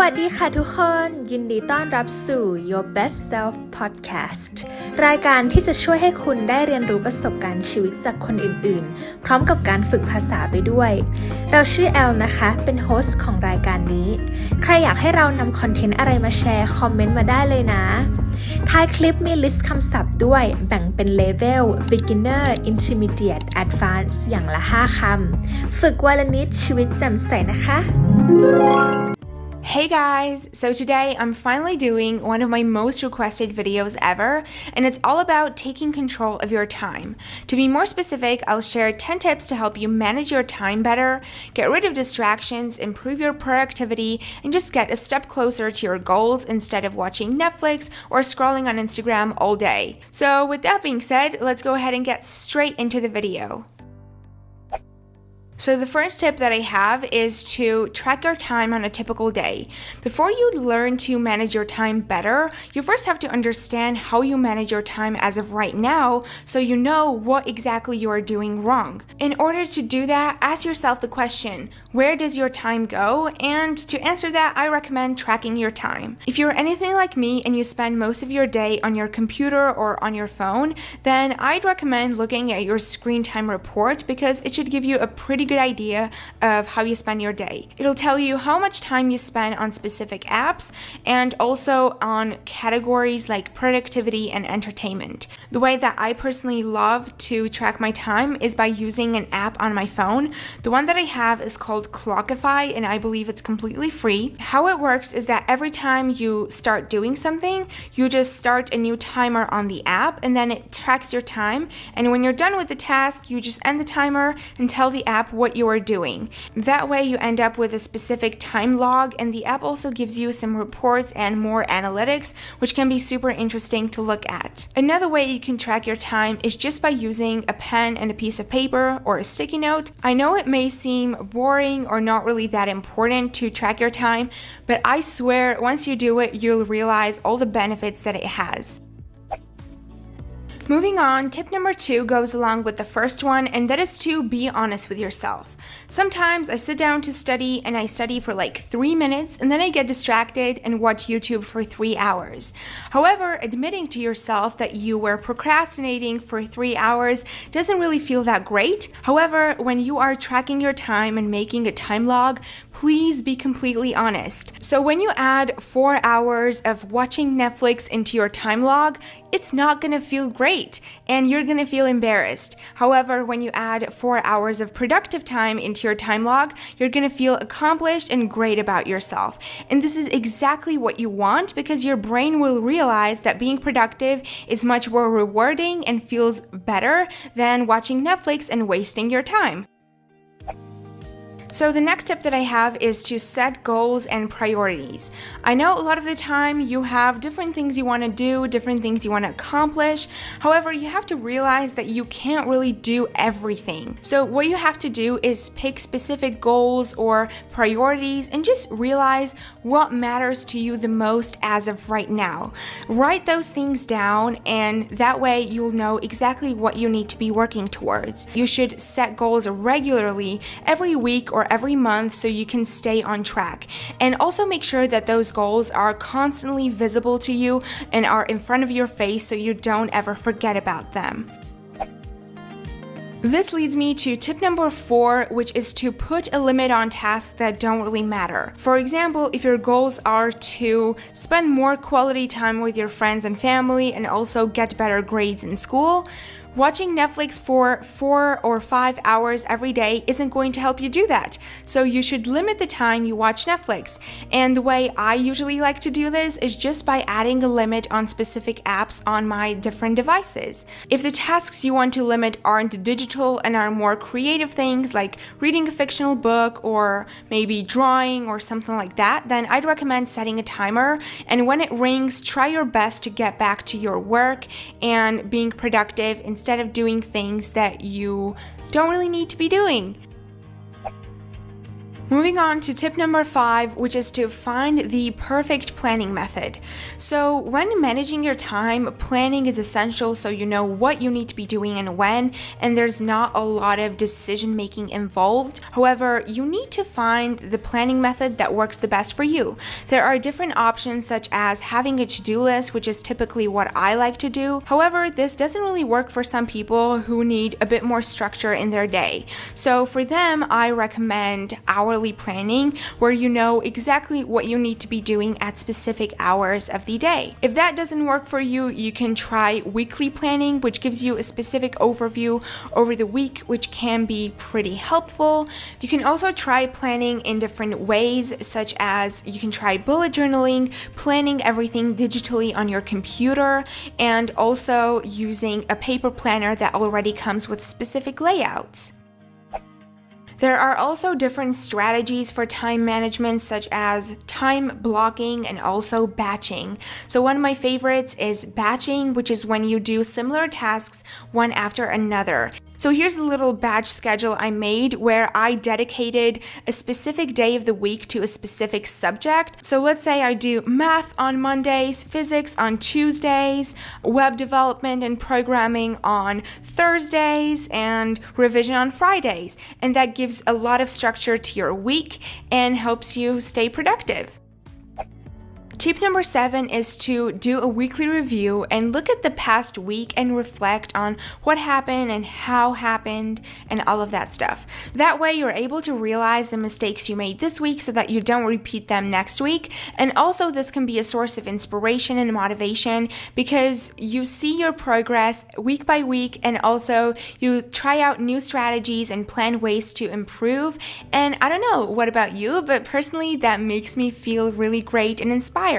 วัสดีค่ะทุกคนยินดีต้อนรับสู่ Your Best Self Podcast รายการที่จะช่วยให้คุณได้เรียนรู้ประสบการณ์ชีวิตจากคนอื่นๆพร้อมกับการฝึกภาษาไปด้วยเราชื่อแอลนะคะเป็นโฮสต์ของรายการนี้ใครอยากให้เรานำคอนเทนต์อะไรมาแชร์คอมเมนต์มาได้เลยนะท้ายคลิปมีลิสต์คำศัพท์ด้วยแบ่งเป็นเลเวล Beginner Intermediate Advanced อย่างละ 5 คำฝึกวันละนิดชีวิตแจ่มใสนะคะ Hey guys! So today I'm finally doing one of my most requested videos ever, and it's all about taking control of your time. To be more specific, I'll share 10 tips to help you manage your time better, get rid of distractions, improve your productivity, and just get a step closer to your goals instead of watching Netflix or scrolling on Instagram all day. So with that being said, let's go ahead and get straight into the video. So the first tip that I have is to track your time on a typical day. Before you learn to manage your time better, you first have to understand how you manage your time as of right now so you know what exactly you are doing wrong. In order to do that, ask yourself the question, where does your time go? And to answer that, I recommend tracking your time. If you're anything like me and you spend most of your day on your computer or on your phone, then I'd recommend looking at your screen time report because it should give you a pretty good idea of how you spend your day. It'll tell you how much time you spend on specific apps and also on categories like productivity and entertainment. The way that I personally love to track my time is by using an app on my phone. The one that I have is called Clockify, and I believe it's completely free. How it works is that every time you start doing something, you just start a new timer on the app and then it tracks your time, and when you're done with the task, you just end the timer and tell the app what you are doing. That way you end up with a specific time log, and the app also gives you some reports and more analytics, which can be super interesting to look at. Another way you can track your time is just by using a pen and a piece of paper or a sticky note. I know it may seem boring or not really that important to track your time, but I swear once you do it, you'll realize all the benefits that it has. Moving on, tip number 2 goes along with the first one, and that is to be honest with yourself. Sometimes I sit down to study and I study for like 3 minutes and then I get distracted and watch YouTube for 3 hours. However, admitting to yourself that you were procrastinating for 3 hours doesn't really feel that great. However, when you are tracking your time and making a time log, please be completely honest. So when you add 4 hours of watching Netflix into your time log, it's not gonna feel great and you're gonna feel embarrassed. However, when you add 4 hours of productive time into your time log, you're gonna feel accomplished and great about yourself. And this is exactly what you want because your brain will realize that being productive is much more rewarding and feels better than watching Netflix and wasting your time. So the next tip that I have is to set goals and priorities. I know a lot of the time you have different things you want to do, different things you want to accomplish. However, you have to realize that you can't really do everything. So what you have to do is pick specific goals or priorities and just realize what matters to you the most as of right now. Write those things down, and that way you'll know exactly what you need to be working towards. You should set goals regularly every week or every month so you can stay on track. And also make sure that those goals are constantly visible to you and are in front of your face so you don't ever forget about them. This leads me to tip number 4, which is to put a limit on tasks that don't really matter. For example, if your goals are to spend more quality time with your friends and family and also get better grades in school, watching Netflix for 4 or 5 hours every day isn't going to help you do that. So you should limit the time you watch Netflix. And the way I usually like to do this is just by adding a limit on specific apps on my different devices. If the tasks you want to limit aren't digital and are more creative things like reading a fictional book or maybe drawing or something like that, then I'd recommend setting a timer. And when it rings, try your best to get back to your work and being productive instead of doing things that you don't really need to be doing. Moving on to tip number 5, which is to find the perfect planning method. So when managing your time, planning is essential so you know what you need to be doing and when, and there's not a lot of decision making involved. However, you need to find the planning method that works the best for you. There are different options such as having a to-do list, which is typically what I like to do. However, this doesn't really work for some people who need a bit more structure in their day. So for them, I recommend hourly planning, where you know exactly what you need to be doing at specific hours of the day. If that doesn't work for you, you can try weekly planning, which gives you a specific overview over the week, which can be pretty helpful. You can also try planning in different ways, such as you can try bullet journaling, planning everything digitally on your computer, and also using a paper planner that already comes with specific layouts. There are also different strategies for time management, such as time blocking and also batching. So one of my favorites is batching, which is when you do similar tasks one after another. So here's a little batch schedule I made where I dedicated a specific day of the week to a specific subject. So let's say I do math on Mondays, physics on Tuesdays, web development and programming on Thursdays, and revision on Fridays. And that gives a lot of structure to your week and helps you stay productive. Tip number 7 is to do a weekly review and look at the past week and reflect on what happened and how happened and all of that stuff. That way you're able to realize the mistakes you made this week so that you don't repeat them next week. And also this can be a source of inspiration and motivation because you see your progress week by week, and also you try out new strategies and plan ways to improve. And I don't know what about you, but personally that makes me feel really great and inspired.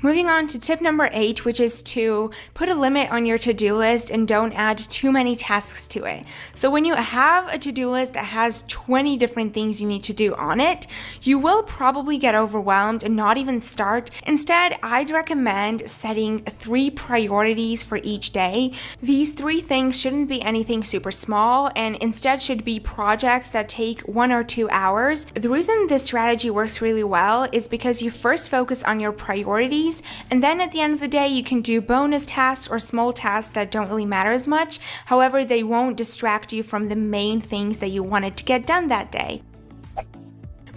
Moving on to tip number 8, which is to put a limit on your to-do list and don't add too many tasks to it. So when you have a to-do list that has 20 different things you need to do on it, you will probably get overwhelmed and not even start. Instead, I'd recommend setting 3 priorities for each day. These 3 things shouldn't be anything super small and instead should be projects that take 1 or 2 hours. The reason this strategy works really well is because you first focus on your priorities, and then at the end of the day you can do bonus tasks or small tasks that don't really matter as much. However, they won't distract you from the main things that you wanted to get done that day.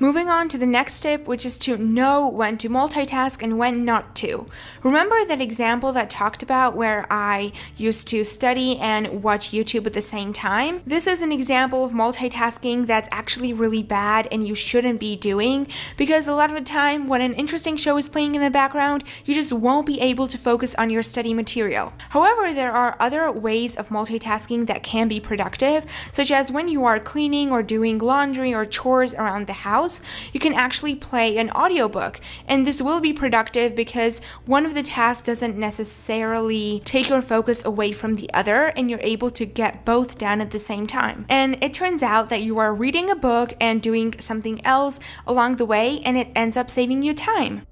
Moving on to the next tip, which is to know when to multitask and when not to. Remember that example that talked about where I used to study and watch YouTube at the same time? This is an example of multitasking that's actually really bad and you shouldn't be doing, because a lot of the time when an interesting show is playing in the background, you just won't be able to focus on your study material. However, there are other ways of multitasking that can be productive, such as when you are cleaning or doing laundry or chores around the house, you can actually play an audiobook, and this will be productive because one of the tasks doesn't necessarily take your focus away from the other and you're able to get both done at the same time. And it turns out that you are reading a book and doing something else along the way, and it ends up saving you time.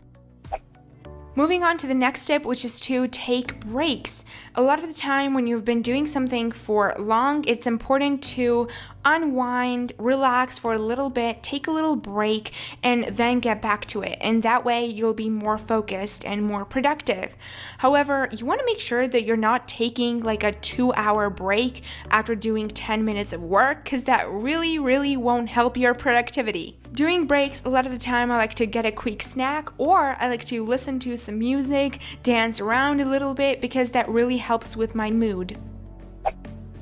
Moving on to the next tip, which is to take breaks. A lot of the time when you've been doing something for long, it's important to unwind, relax for a little bit, take a little break, and then get back to it. And that way you'll be more focused and more productive. However, you want to make sure that you're not taking like a 2-hour break after doing 10 minutes of work, because that really won't help your productivity. During breaks, a lot of the time I like to get a quick snack, or I like to listen to some music, dance around a little bit, because that really helps with my mood.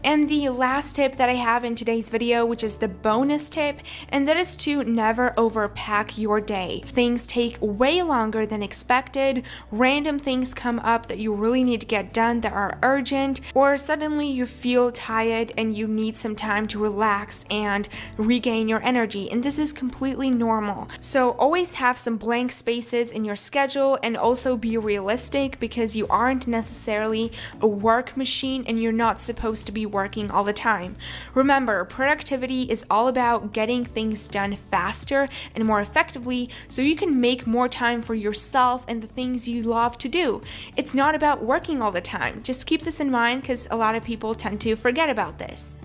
And the last tip that I have in today's video, which is the bonus tip, and that is to never overpack your day. Things take way longer than expected, random things come up that you really need to get done that are urgent, or suddenly you feel tired and you need some time to relax and regain your energy, and this is completely normal. So always have some blank spaces in your schedule, and also be realistic, because you aren't necessarily a work machine and you're not supposed to be working all the time. Remember, productivity is all about getting things done faster and more effectively so you can make more time for yourself and the things you love to do. It's not about working all the time. Just keep this in mind, because a lot of people tend to forget about this.